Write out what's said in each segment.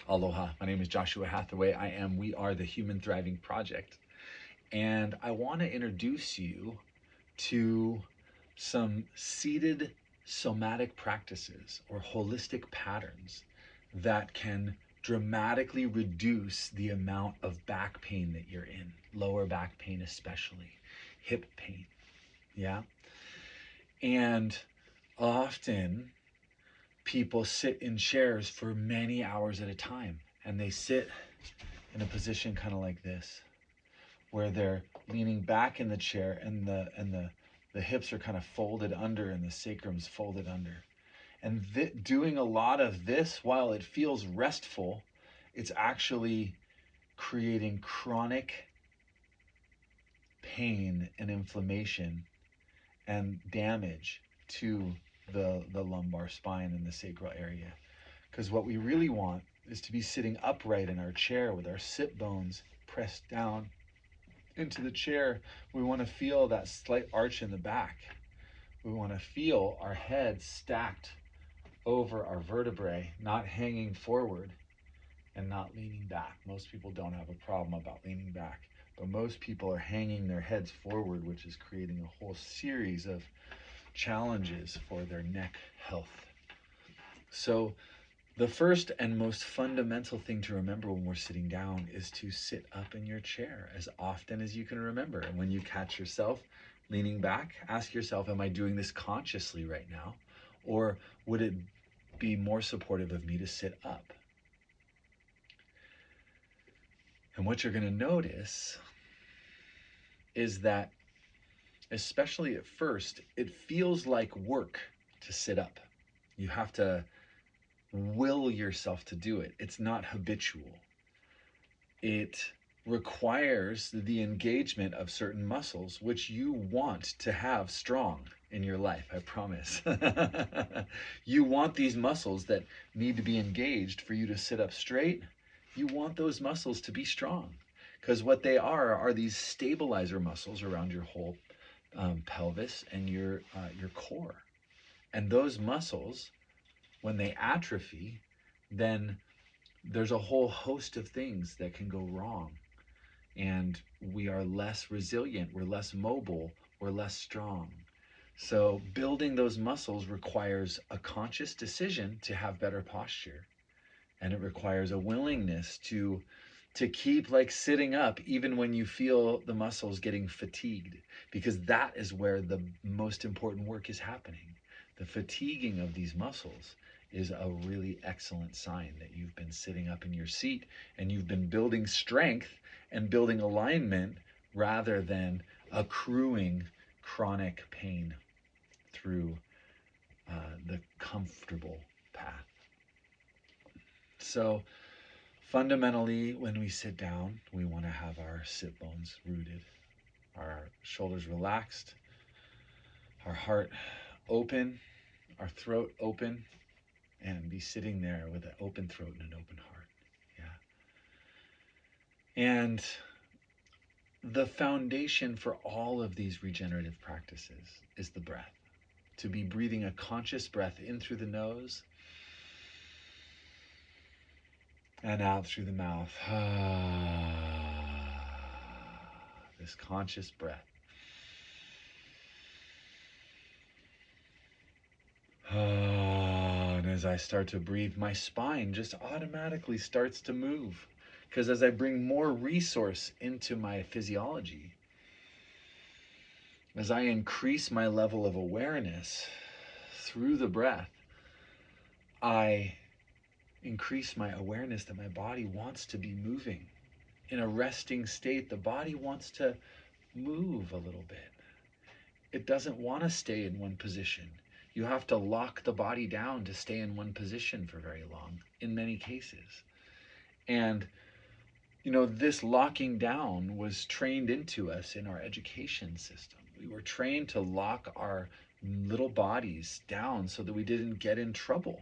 Aloha, my name is Joshua Hathaway. We are the Human Thriving Project. And I want to introduce you to some seated somatic practices or holistic patterns that can dramatically reduce the amount of back pain that you're in, lower back pain especially, hip pain, yeah? And often people sit in chairs for many hours at a time, and they sit in a position kind of like this, where they're leaning back in the chair and the hips are kind of folded under and the sacrum's folded under. And doing a lot of this, while it feels restful, it's actually creating chronic pain and inflammation and damage to the lumbar spine and the sacral area. Because what we really want is to be sitting upright in our chair with our sit bones pressed down into the chair. We want to feel that slight arch in the back. We want to feel our head stacked over our vertebrae, not hanging forward and not leaning back. Most people don't have a problem about leaning back, but most people are hanging their heads forward, which is creating a whole series of challenges for their neck health. So the first and most fundamental thing to remember when we're sitting down is to sit up in your chair as often as you can remember. And when you catch yourself leaning back, ask yourself, am I doing this consciously right now? Or would it be more supportive of me to sit up? And what you're going to notice is that, especially at first, it feels like work to sit up. You have to will yourself to do it. It's not habitual. It requires the engagement of certain muscles, which you want to have strong in your life, I promise. You want these muscles that need to be engaged for you to sit up straight. You want those muscles to be strong, because what they are these stabilizer muscles around your whole pelvis and your core. And those muscles, when they atrophy, then there's a whole host of things that can go wrong. And we are less resilient, we're less mobile, we're less strong. So building those muscles requires a conscious decision to have better posture. And it requires a willingness to keep like sitting up even when you feel the muscles getting fatigued, because that is where the most important work is happening. The fatiguing of these muscles is a really excellent sign that you've been sitting up in your seat and you've been building strength and building alignment rather than accruing chronic pain through the comfortable path. So fundamentally, when we sit down, we want to have our sit bones rooted, our shoulders relaxed, our heart open, our throat open, and be sitting there with an open throat and an open heart. Yeah. And the foundation for all of these regenerative practices is the breath. To be breathing a conscious breath in through the nose and out through the mouth. This conscious breath. And as I start to breathe, my spine just automatically starts to move. Because as I bring more resource into my physiology, as I increase my level of awareness through the breath, I increase my awareness that my body wants to be moving. In a resting state, the body wants to move a little bit. It doesn't want to stay in one position. You have to lock the body down to stay in one position for very long, in many cases. And, this locking down was trained into us in our education system. We were trained to lock our little bodies down so that we didn't get in trouble.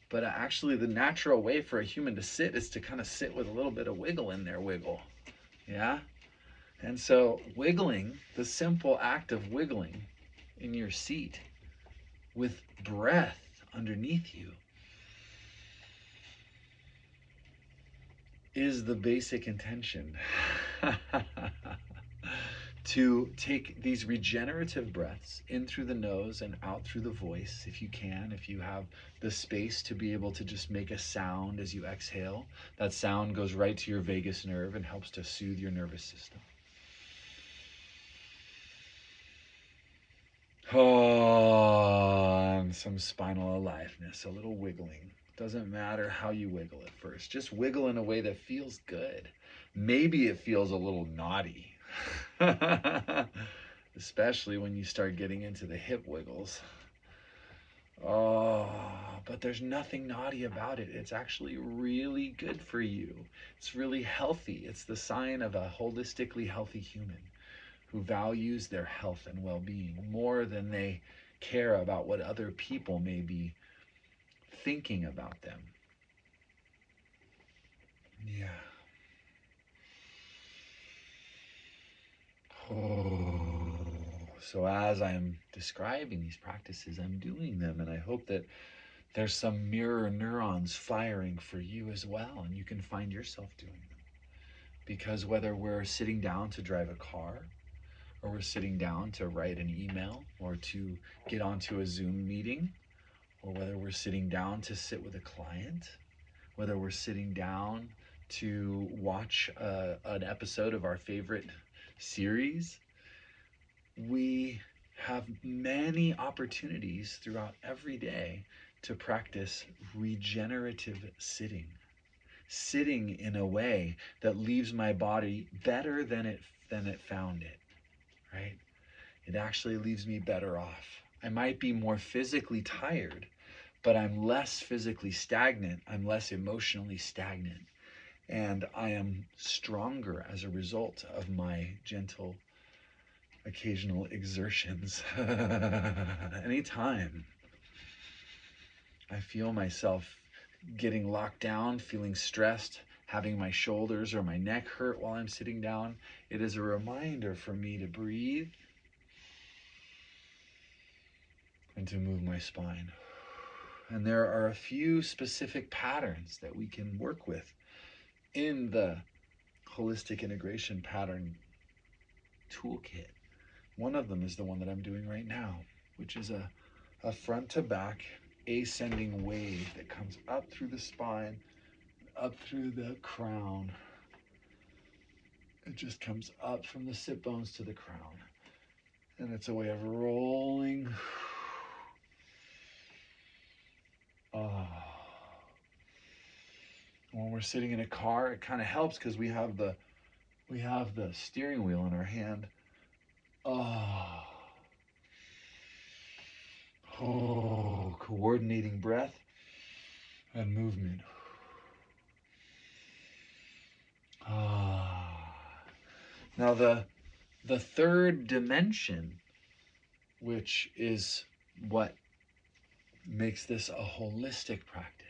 But actually, the natural way for a human to sit is to kind of sit with a little bit of wiggle in their wiggle. Yeah? And so wiggling, the simple act of wiggling in your seat with breath underneath you, is the basic intention. To take these regenerative breaths in through the nose and out through the voice, if you can, if you have the space to be able to just make a sound as you exhale. That sound goes right to your vagus nerve and helps to soothe your nervous system. Oh, and some spinal aliveness, a little wiggling. Doesn't matter how you wiggle at first. Just wiggle in a way that feels good. Maybe it feels a little naughty. Especially when you start getting into the hip wiggles. Oh, but there's nothing naughty about it. It's actually really good for you. It's really healthy. It's the sign of a holistically healthy human who values their health and well-being more than they care about what other people may be thinking about them. Yeah. Oh. So as I'm describing these practices, I'm doing them, and I hope that there's some mirror neurons firing for you as well, and you can find yourself doing them. Because whether we're sitting down to drive a car, or we're sitting down to write an email, or to get onto a Zoom meeting, or whether we're sitting down to sit with a client, whether we're sitting down to watch an episode of our favorite series, we have many opportunities throughout every day to practice regenerative sitting. Sitting in a way that leaves my body better than it found it, right? It actually leaves me better off. I might be more physically tired, but I'm less physically stagnant. I'm less emotionally stagnant. And I am stronger as a result of my gentle occasional exertions. Anytime I feel myself getting locked down, feeling stressed, having my shoulders or my neck hurt while I'm sitting down, it is a reminder for me to breathe and to move my spine. And there are a few specific patterns that we can work with in the holistic integration pattern toolkit. One of them is the one that I'm doing right now, which is a front to back ascending wave that comes up through the spine, up through the crown. It just comes up from the sit bones to the crown. And it's a way of rolling. Oh. When we're sitting in a car, it kind of helps because we have the steering wheel in our hand. Oh. Oh, coordinating breath and movement. Ah. Now the third dimension, which is what makes this a holistic practice,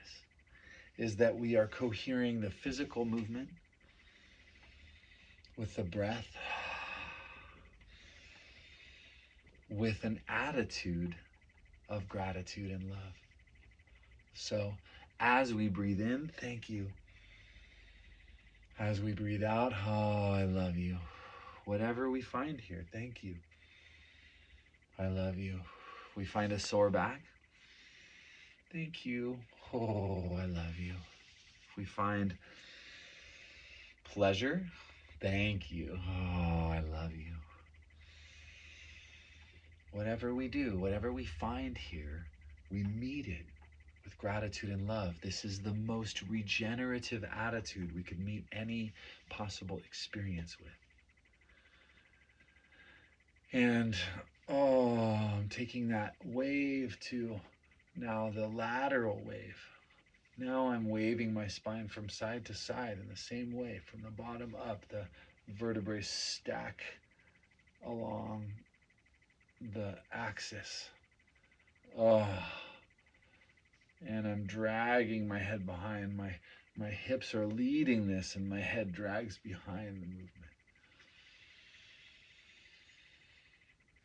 is that we are cohering the physical movement with the breath, with an attitude of gratitude and love. So as we breathe in, thank you. As we breathe out, oh, I love you. Whatever we find here, thank you. I love you. We find a sore back, thank you. Oh, I love you. If we find pleasure, thank you. Oh, I love you. Whatever we do, whatever we find here, we meet it with gratitude and love. This is the most regenerative attitude we could meet any possible experience with. And I'm taking that wave to now the lateral wave. Now I'm waving my spine from side to side in the same way, from the bottom up. The vertebrae stack along the axis. And I'm dragging my head behind. My hips are leading this, and my head drags behind the movement.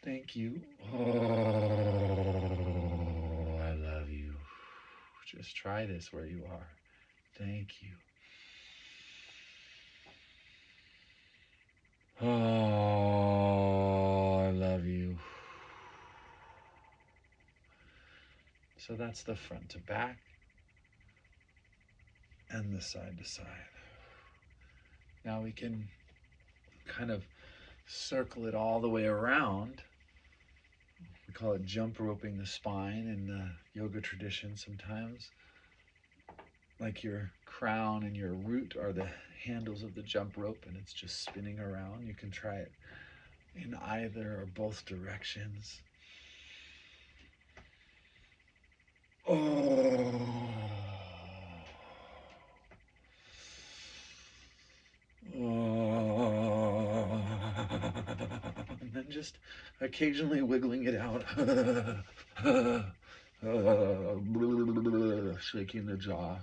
Thank you. Oh, I love you. Just try this where you are. Thank you. Oh, I love you. So that's the front to back and the side to side. Now we can kind of circle it all the way around. We call it jump roping the spine in the yoga tradition sometimes. Like your crown and your root are the handles of the jump rope, and it's just spinning around. You can try it in either or both directions. Oh. Oh. And then just occasionally wiggling it out. Shaking the jaw,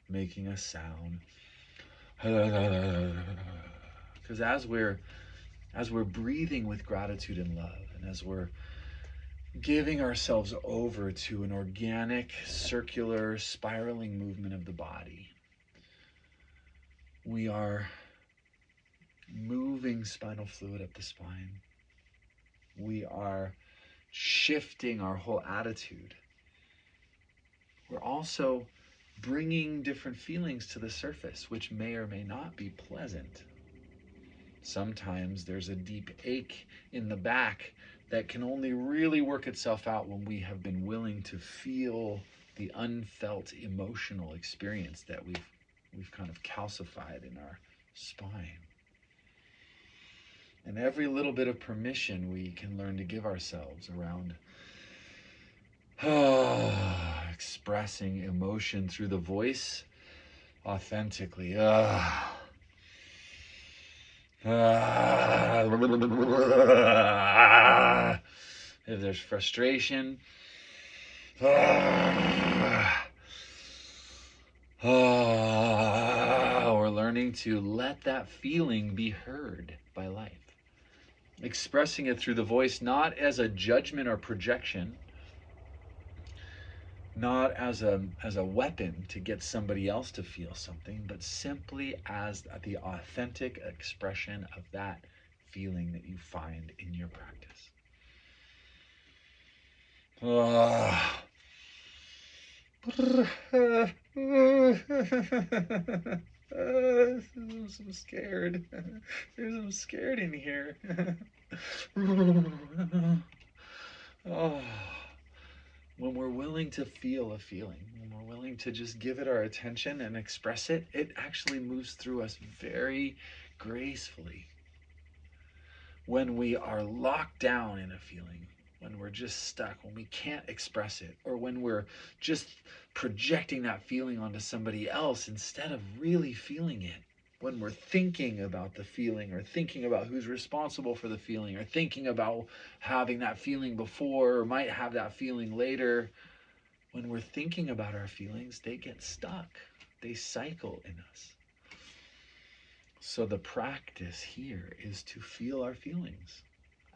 making a sound. Because as we're breathing with gratitude and love, and as we're giving ourselves over to an organic, circular, spiraling movement of the body, we are moving spinal fluid up the spine. We are shifting our whole attitude. We're also bringing different feelings to the surface, which may or may not be pleasant. Sometimes there's a deep ache in the back that can only really work itself out when we have been willing to feel the unfelt emotional experience that we've kind of calcified in our spine. And every little bit of permission we can learn to give ourselves around expressing emotion through the voice authentically. If there's frustration, we're learning to let that feeling be heard by life. Expressing it through the voice, not as a judgment or projection, not as a weapon to get somebody else to feel something, but simply as the authentic expression of that feeling that you find in your practice. I'm scared. I'm scared in here. Oh. When we're willing to feel a feeling, when we're willing to just give it our attention and express it, it actually moves through us very gracefully. When we are locked down in a feeling, when we're just stuck, when we can't express it, or when we're just projecting that feeling onto somebody else instead of really feeling it, when we're thinking about the feeling or thinking about who's responsible for the feeling or thinking about having that feeling before or might have that feeling later, when we're thinking about our feelings, they get stuck. They cycle in us. So the practice here is to feel our feelings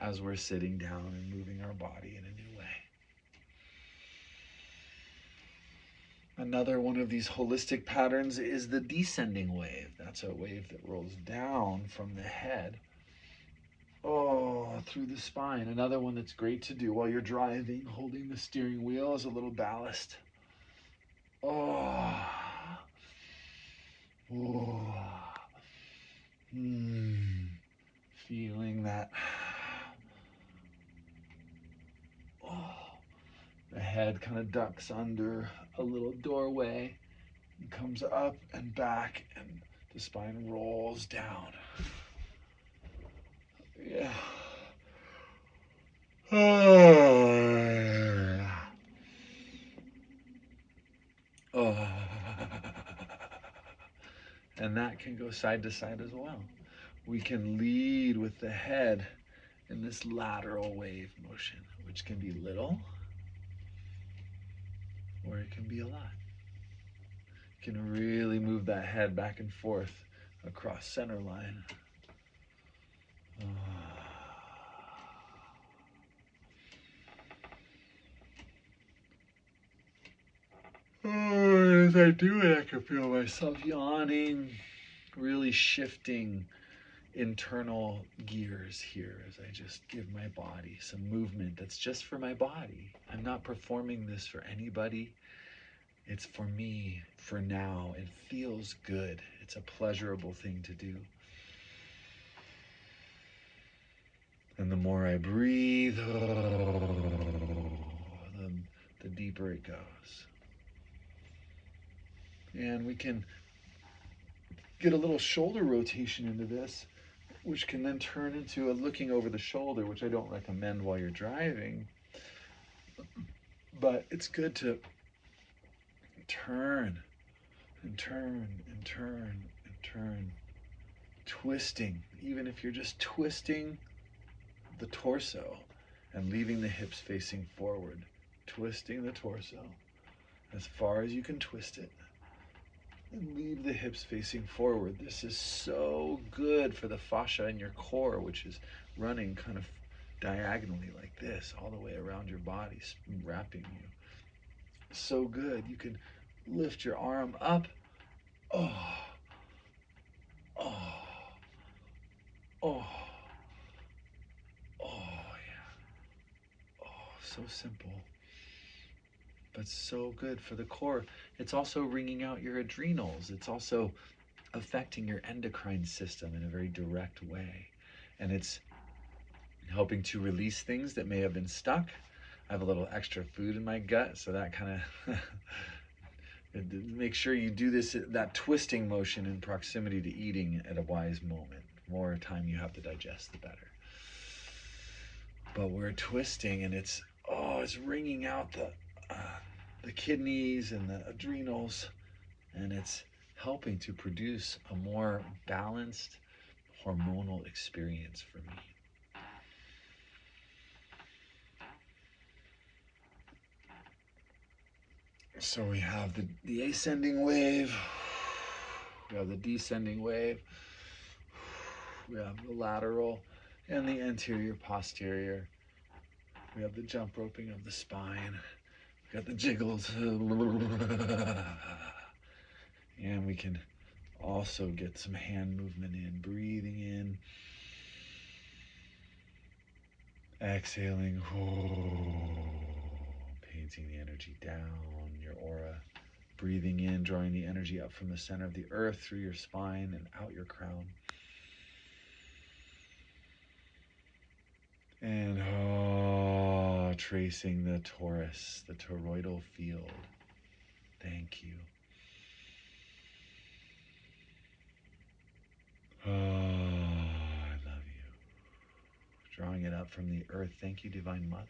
as we're sitting down and moving our body in a new way. Another one of these holistic patterns is the descending wave. That's a wave that rolls down from the head, through the spine. Another one that's great to do while you're driving, holding the steering wheel as a little ballast. Feeling that. The head kind of ducks under a little doorway and comes up and back, and the spine rolls down. Yeah. And that can go side to side as well. We can lead with the head in this lateral wave motion, which can be little or it can be a lot. You can really move that head back and forth across center line. As I do it, I can feel myself yawning, really shifting internal gears here as I just give my body some movement that's just for my body. I'm not performing this for anybody. It's for me, for now. It feels good. It's a pleasurable thing to do. And the more I breathe, the deeper it goes. And we can get a little shoulder rotation into this, which can then turn into a looking over the shoulder, which I don't recommend while you're driving. But it's good to turn and turn and turn and turn, twisting, even if you're just twisting the torso and leaving the hips facing forward, twisting the torso as far as you can twist it and leave the hips facing forward. This is so good for the fascia in your core, which is running kind of diagonally like this all the way around your body, wrapping you. So good. You can lift your arm up. Oh, oh, oh, oh, yeah. Oh, so simple, but so good for the core. It's also wringing out your adrenals. It's also affecting your endocrine system in a very direct way. And it's helping to release things that may have been stuck. I have a little extra food in my gut, so that kind of make sure you do this, that twisting motion in proximity to eating at a wise moment. The more time you have to digest, the better. But we're twisting, and it's wringing out the kidneys and the adrenals, and it's helping to produce a more balanced hormonal experience for me. So we have the ascending wave, we have the descending wave, we have the lateral and the anterior posterior, we have the jump roping of the spine, we got the jiggles, and we can also get some hand movement in, breathing in, exhaling, painting the energy down your aura, breathing in, drawing the energy up from the center of the earth through your spine and out your crown. And tracing the torus, the toroidal field. Thank you. I love you. Drawing it up from the earth. Thank you, Divine Mother.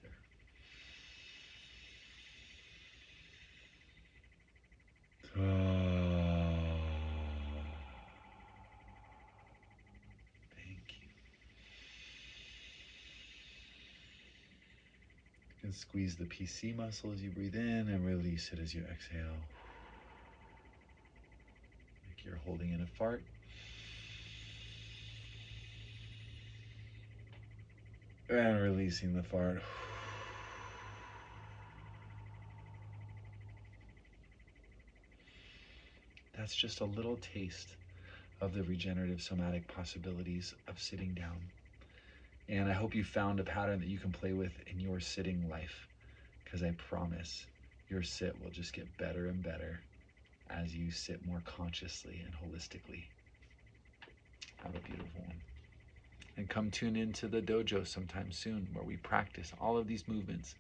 Thank you. You can squeeze the PC muscle as you breathe in and release it as you exhale. Like you're holding in a fart. And releasing the fart. That's just a little taste of the regenerative somatic possibilities of sitting down. And I hope you found a pattern that you can play with in your sitting life, because I promise your sit will just get better and better as you sit more consciously and holistically. Have a beautiful one. And come tune into the dojo sometime soon, where we practice all of these movements,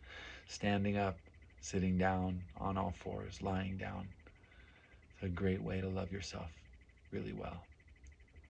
standing up, sitting down, on all fours, lying down. It's a great way to love yourself really well.